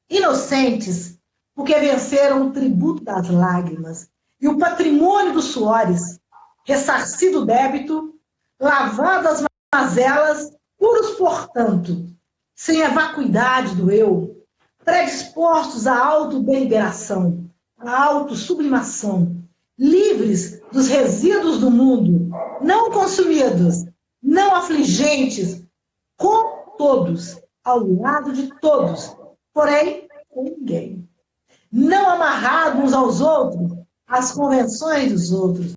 Inocentes, porque venceram o tributo das lágrimas e o patrimônio dos suores, ressarcido o débito, lavado as mazelas, puros, portanto, sem a vacuidade do eu, predispostos à autodeliberação, à autossublimação, livres dos resíduos do mundo, não consumidos, não afligentes, com todos, ao lado de todos, porém com ninguém. Não amarrados uns aos outros, às convenções dos outros,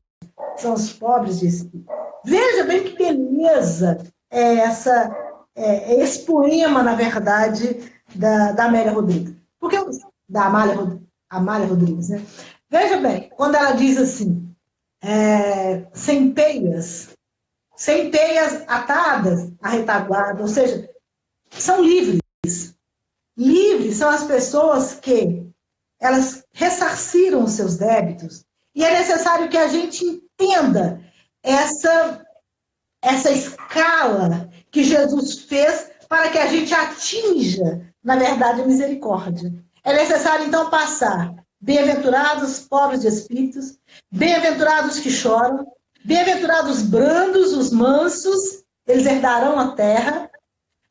são os pobres de espírito. Veja bem que beleza esse poema, na verdade, da Amália Rodrigues. Porque, da Amália Rodrigues, né? Veja bem, quando ela diz assim, sem peias atadas à retaguarda, ou seja, são livres. Livres são as pessoas que elas ressarciram os seus débitos, e é necessário que a gente entenda essa escala que Jesus fez para que a gente atinja, na verdade, a misericórdia. É necessário, então, passar: bem-aventurados pobres de espíritos, bem-aventurados que choram, bem-aventurados brandos, os mansos, eles herdarão a terra,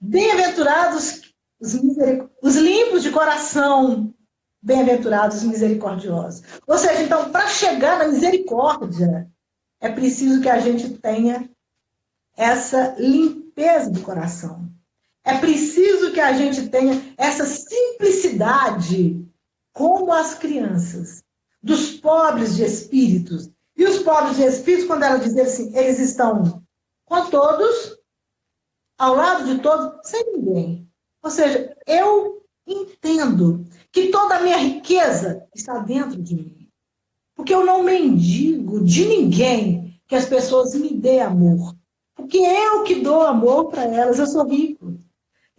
bem-aventurados os limpos de coração, bem-aventurados os misericordiosos. Ou seja, então, para chegar na misericórdia, é preciso que a gente tenha essa limpeza do coração. É preciso que a gente tenha essa simplicidade como as crianças, dos pobres de espíritos. E os pobres de espíritos, quando ela diz assim, eles estão com todos, ao lado de todos, sem ninguém. Ou seja, eu entendo que toda a minha riqueza está dentro de mim. Porque eu não mendigo de ninguém que as pessoas me dêem amor. Porque eu que dou amor para elas, eu sou rico.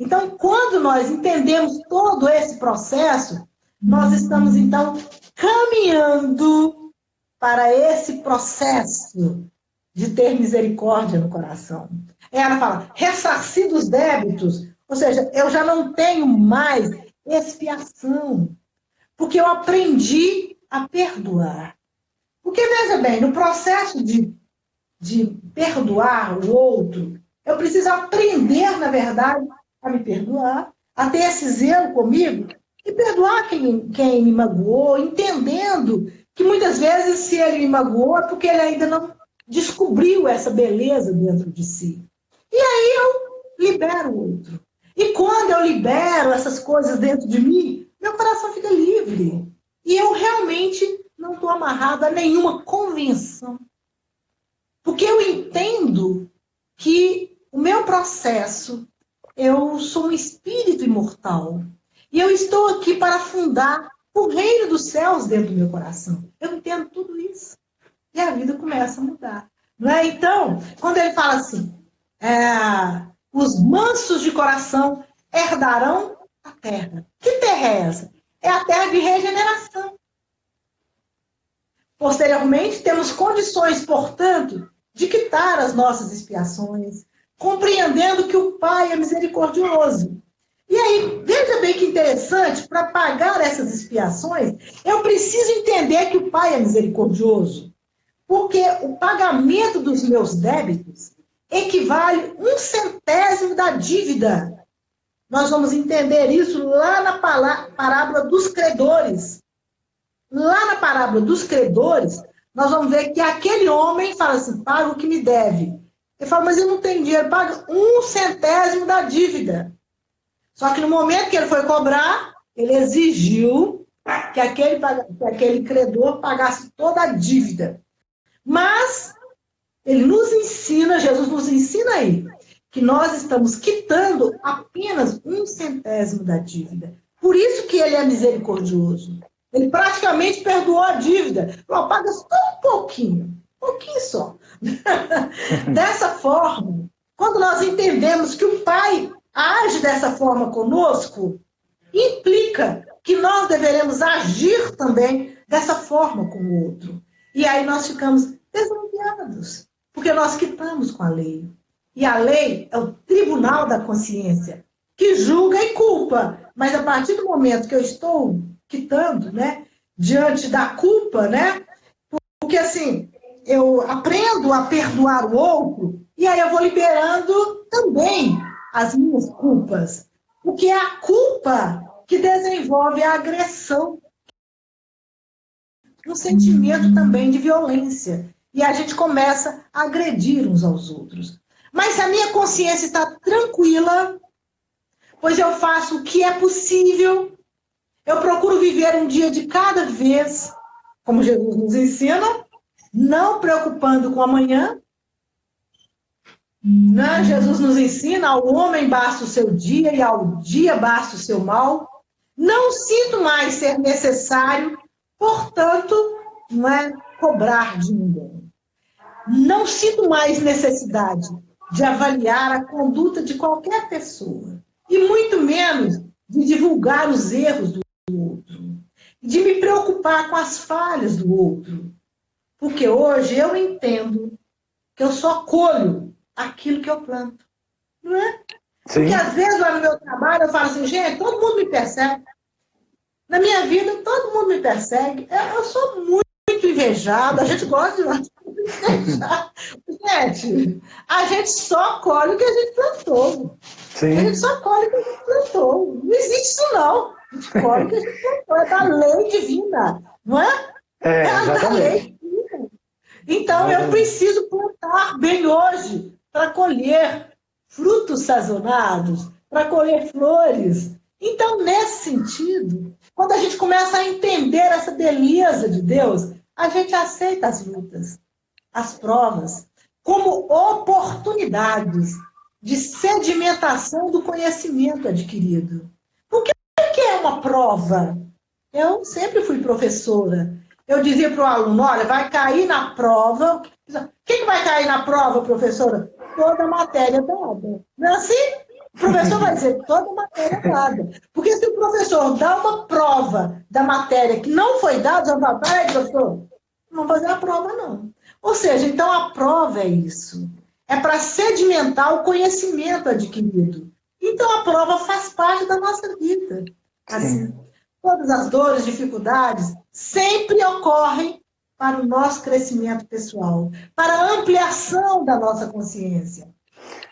Então, quando nós entendemos todo esse processo, nós estamos, então, caminhando para esse processo de ter misericórdia no coração. Ela fala, ressarcir dos débitos, ou seja, eu já não tenho mais expiação, porque eu aprendi a perdoar. Porque, veja bem, no processo de perdoar o outro, eu preciso aprender, na verdade, a me perdoar, a ter esse zelo comigo e perdoar quem me magoou, entendendo que muitas vezes, se ele me magoou, é porque ele ainda não descobriu essa beleza dentro de si. E aí eu libero o outro. E quando eu libero essas coisas dentro de mim, meu coração fica livre. E eu realmente não estou amarrada a nenhuma convenção. Porque eu entendo que o meu processo, eu sou um espírito imortal. E eu estou aqui para fundar o reino dos céus dentro do meu coração. Eu entendo tudo isso. E a vida começa a mudar. Não é? Então, quando ele fala assim, os mansos de coração herdarão a terra. Que terra é essa? É a terra de regeneração. Posteriormente, temos condições, portanto, de quitar as nossas expiações, compreendendo que o Pai é misericordioso. E aí, veja bem que interessante, para pagar essas expiações, eu preciso entender que o Pai é misericordioso. Porque o pagamento dos meus débitos equivale 1/100º da dívida. Nós vamos entender isso lá na parábola dos credores. Lá na parábola dos credores, nós vamos ver que aquele homem fala assim, paga o que me deve. Ele fala, mas eu não tenho dinheiro, paga 1/100º da dívida. Só que no momento que ele foi cobrar, ele exigiu que aquele credor pagasse toda a dívida. Mas ele nos ensina, Jesus nos ensina aí, que nós estamos quitando apenas 1/100º da dívida. Por isso que ele é misericordioso. Ele praticamente perdoou a dívida. Falou, paga só um pouquinho só. Dessa forma, quando nós entendemos que o Pai age dessa forma conosco, implica que nós deveremos agir também dessa forma com o outro. E aí nós ficamos desafiados, porque nós quitamos com a lei. E a lei é o tribunal da consciência, que julga e culpa. Mas a partir do momento que eu estou quitando, né, diante da culpa, né, porque assim, eu aprendo a perdoar o outro, e aí eu vou liberando também as minhas culpas. Porque é a culpa que desenvolve a agressão, um sentimento também de violência. E a gente começa a agredir uns aos outros. Mas se a minha consciência está tranquila, pois eu faço o que é possível, eu procuro viver um dia de cada vez, como Jesus nos ensina, não preocupando com amanhã. Não, Jesus nos ensina, ao homem basta o seu dia e ao dia basta o seu mal. Não sinto mais ser necessário, portanto, não é cobrar de ninguém. Não sinto mais necessidade de avaliar a conduta de qualquer pessoa, e muito menos de divulgar os erros do outro, de me preocupar com as falhas do outro. Porque hoje eu entendo que eu só colho aquilo que eu planto. Não é? Sim. Porque às vezes lá no meu trabalho eu falo assim, gente, todo mundo me persegue. Na minha vida, todo mundo me persegue. Eu sou muito invejada, a gente gosta de invejar. Gente, a gente só colhe o que a gente plantou. Sim. A gente só colhe o que a gente plantou. Não existe isso, não. A gente colhe o que a gente plantou. É da lei divina, não é? É da lei divina. Então, eu preciso plantar bem hoje para colher frutos sazonados, para colher flores. Então, nesse sentido, quando a gente começa a entender essa beleza de Deus, a gente aceita as lutas, as provas, como oportunidades de sedimentação do conhecimento adquirido. O que é uma prova? Eu sempre fui professora. Eu dizia para o aluno, olha, vai cair na prova. O que vai cair na prova, professora? Toda a matéria dada. Não é assim? O professor vai dizer toda a matéria dada. Porque se o professor dá uma prova da matéria que não foi dada, já vai, peraí, professor, não vou fazer a prova, não. Ou seja, então a prova é isso. É para sedimentar o conhecimento adquirido. Então a prova faz parte da nossa vida. Assim, todas as dores, dificuldades, sempre ocorrem para o nosso crescimento pessoal, para a ampliação da nossa consciência,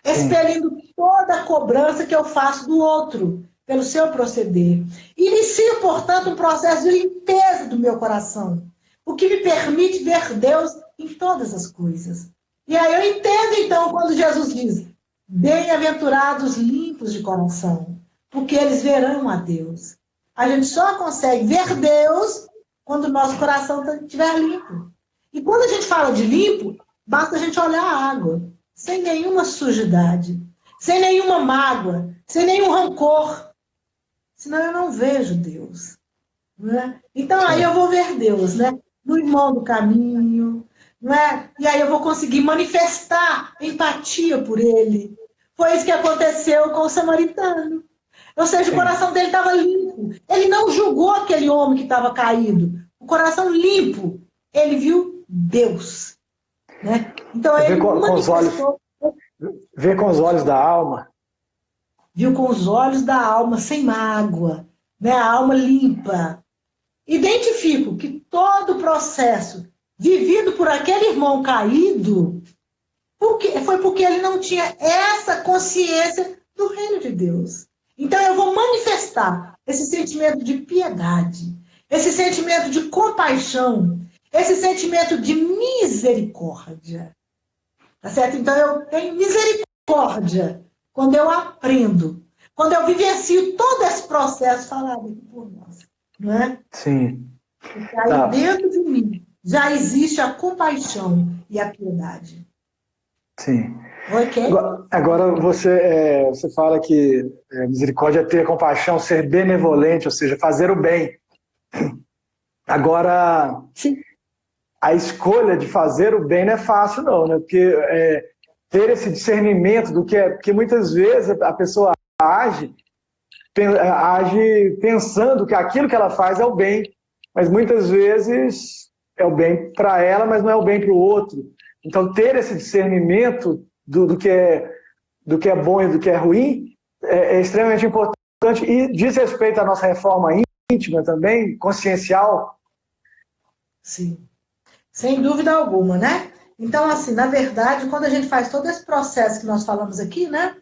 expelindo toda a cobrança que eu faço do outro, pelo seu proceder. Inicio, portanto, um processo de limpeza do meu coração, o que me permite ver Deus em todas as coisas. E aí eu entendo, então, quando Jesus diz, bem-aventurados limpos de coração, porque eles verão a Deus. A gente só consegue ver Deus quando o nosso coração estiver limpo. E quando a gente fala de limpo, basta a gente olhar a água, sem nenhuma sujidade, sem nenhuma mágoa, sem nenhum rancor. Senão eu não vejo Deus. Né? Então aí eu vou ver Deus, né? No irmão do caminho, né? E aí eu vou conseguir manifestar empatia por ele. Foi isso que aconteceu com o samaritano. Ou seja, o coração dele estava limpo. Ele não julgou aquele homem que estava caído. O coração limpo. Ele viu Deus. Né? Então ele manifestou. Vê com os olhos da alma. Viu com os olhos da alma, sem mágoa. Né? A alma limpa. Identifico que todo o processo vivido por aquele irmão caído foi porque ele não tinha essa consciência do reino de Deus. Então eu vou manifestar esse sentimento de piedade, esse sentimento de compaixão, esse sentimento de misericórdia. Tá certo? Então eu tenho misericórdia quando eu aprendo, quando eu vivencio todo esse processo falado aqui por nós. Não é? Sim. Porque aí dentro de mim já existe a compaixão e a piedade. Sim. Okay? Agora você fala que misericórdia é ter compaixão, ser benevolente, ou seja, fazer o bem. Agora, sim, a escolha de fazer o bem não é fácil, não, né? Porque ter esse discernimento do que é. Porque muitas vezes a pessoa age pensando que aquilo que ela faz é o bem, mas muitas vezes é o bem para ela, mas não é o bem para o outro. Então, ter esse discernimento do que é bom e do que é ruim é extremamente importante e diz respeito à nossa reforma íntima também, consciencial. Sim, sem dúvida alguma, né? Então, assim, na verdade, quando a gente faz todo esse processo que nós falamos aqui, né?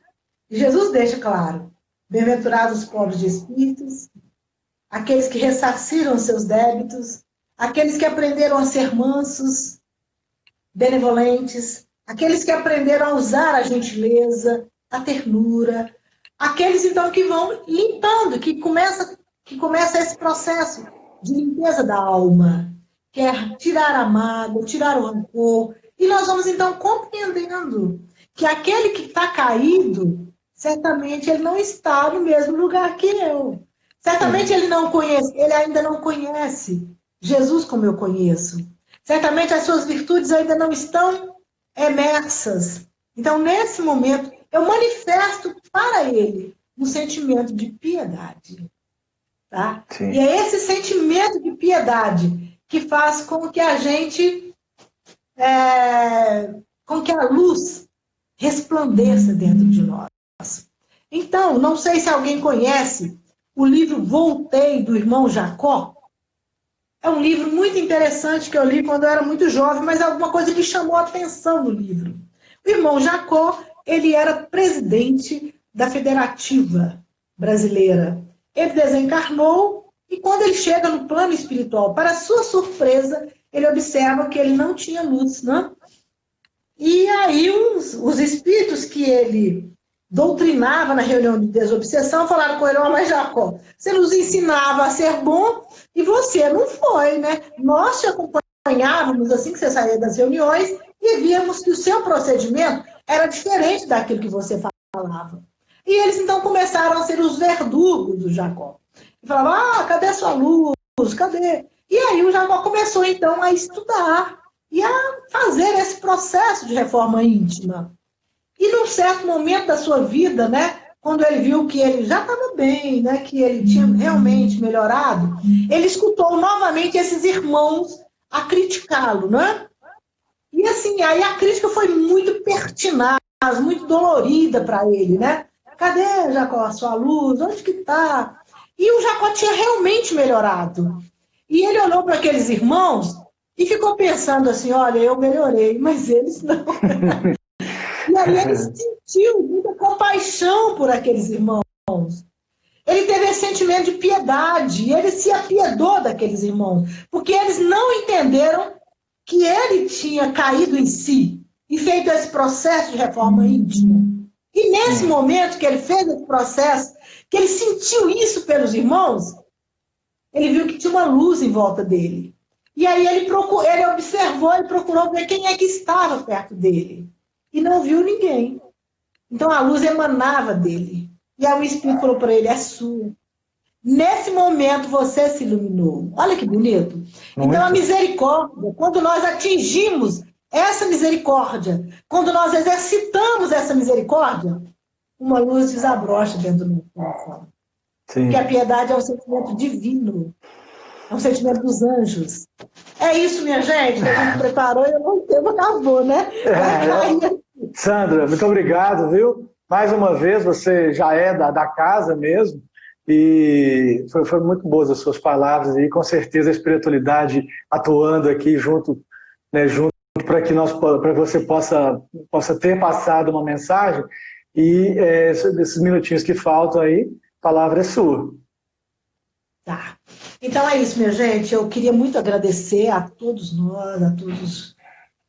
Jesus deixa claro, bem-aventurados os pobres de espíritos, aqueles que ressarciram seus débitos, aqueles que aprenderam a ser mansos, benevolentes, aqueles que aprenderam a usar a gentileza, a ternura, aqueles, então, que vão limpando, que começa esse processo de limpeza da alma, que é tirar a mágoa, tirar o rancor, e nós vamos, então, compreendendo que aquele que está caído, certamente ele não está no mesmo lugar que eu. Certamente ele ainda não conhece Jesus como eu conheço. Certamente as suas virtudes ainda não estão emersas. Então, nesse momento, eu manifesto para ele um sentimento de piedade. Tá? E é esse sentimento de piedade que faz com que a gente, com que a luz resplandeça dentro de nós. Então, não sei se alguém conhece o livro Voltei, do irmão Jacó. É um livro muito interessante que eu li quando eu era muito jovem, mas alguma coisa me chamou a atenção no livro. O irmão Jacó, ele era presidente da Federativa Brasileira. Ele desencarnou e quando ele chega no plano espiritual, para sua surpresa, ele observa que ele não tinha luz, né? E aí os espíritos que ele doutrinava na reunião de desobsessão, falaram com ele: ó, mas Jacó, você nos ensinava a ser bom e você não foi, né? Nós te acompanhávamos assim que você saía das reuniões e víamos que o seu procedimento era diferente daquilo que você falava. E eles então começaram a ser os verdugos do Jacó. E falavam: ah, cadê a sua luz? Cadê? E aí o Jacó começou então a estudar e a fazer esse processo de reforma íntima. E num certo momento da sua vida, né, quando ele viu que ele já estava bem, né, que ele tinha realmente melhorado, ele escutou novamente esses irmãos a criticá-lo, né? E assim, aí a crítica foi muito pertinaz, muito dolorida para ele, né? Cadê, Jacó, a sua luz? Onde que está? E o Jacó tinha realmente melhorado. E ele olhou para aqueles irmãos e ficou pensando assim: olha, eu melhorei, mas eles não. E aí ele sentiu muita compaixão por aqueles irmãos. Ele teve esse sentimento de piedade, e ele se apiedou daqueles irmãos, porque eles não entenderam que ele tinha caído em si e feito esse processo de reforma íntima. E nesse momento que ele fez esse processo, que ele sentiu isso pelos irmãos, ele viu que tinha uma luz em volta dele. E aí ele observou e procurou ver quem é que estava perto dele. E não viu ninguém. Então a luz emanava dele. E aí o Espírito falou para ele: é sua. Nesse momento você se iluminou. Olha que bonito. Então a misericórdia, quando nós atingimos essa misericórdia, quando nós exercitamos essa misericórdia, uma luz desabrocha dentro do nosso coração. Porque a piedade é um sentimento divino. É um sentimento dos anjos. É isso, minha gente. A gente preparou e o tempo acabou, né? Sandra, muito obrigado, viu? Mais uma vez, você já é da casa mesmo, e foi muito boas as suas palavras, e com certeza a espiritualidade atuando aqui junto, né, para que você possa ter passado uma mensagem, e desses minutinhos que faltam aí, a palavra é sua. Tá. Então é isso, minha gente. Eu queria muito agradecer a todos nós,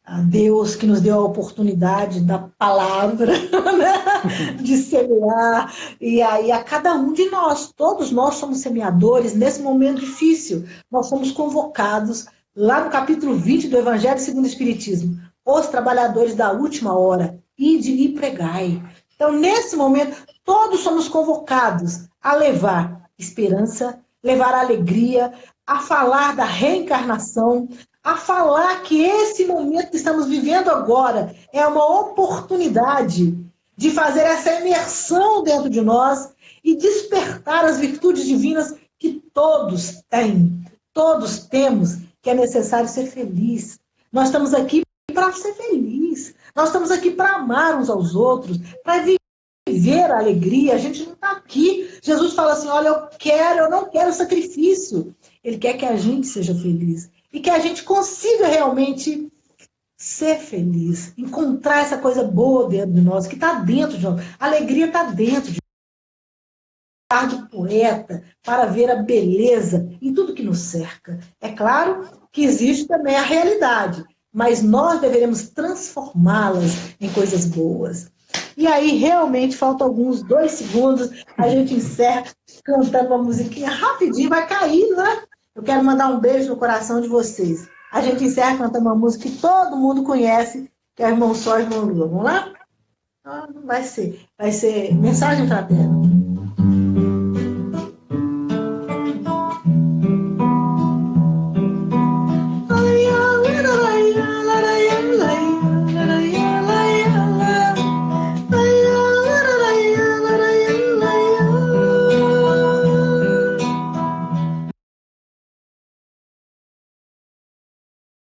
a Deus que nos deu a oportunidade da palavra, né? De semear, e aí a cada um de nós, todos nós somos semeadores nesse momento difícil. Nós somos convocados lá no capítulo 20 do Evangelho segundo o Espiritismo: os trabalhadores da última hora, ide e pregai. Então, nesse momento, todos somos convocados a levar esperança, levar alegria, a falar da reencarnação, a falar que esse momento que estamos vivendo agora é uma oportunidade de fazer essa imersão dentro de nós e despertar as virtudes divinas que todos têm, todos temos, que é necessário ser feliz. Nós estamos aqui para ser feliz, nós estamos aqui para amar uns aos outros, para viver a alegria. A gente não está aqui. Jesus fala assim: olha, eu não quero sacrifício. Ele quer que a gente seja feliz. E que a gente consiga realmente ser feliz. Encontrar essa coisa boa dentro de nós, que está dentro de nós. A alegria está dentro de nós. De poeta, para ver a beleza em tudo que nos cerca. É claro que existe também a realidade, mas nós deveremos transformá-las em coisas boas. E aí, realmente, faltam alguns 2 segundos, a gente encerra cantando uma musiquinha rapidinho, vai cair, né? Eu quero mandar um beijo no coração de vocês. A gente encerra cantando uma música que todo mundo conhece, que é Irmão Sol e Irmão Lua. Vamos lá? Vai ser Mensagem Fraterna.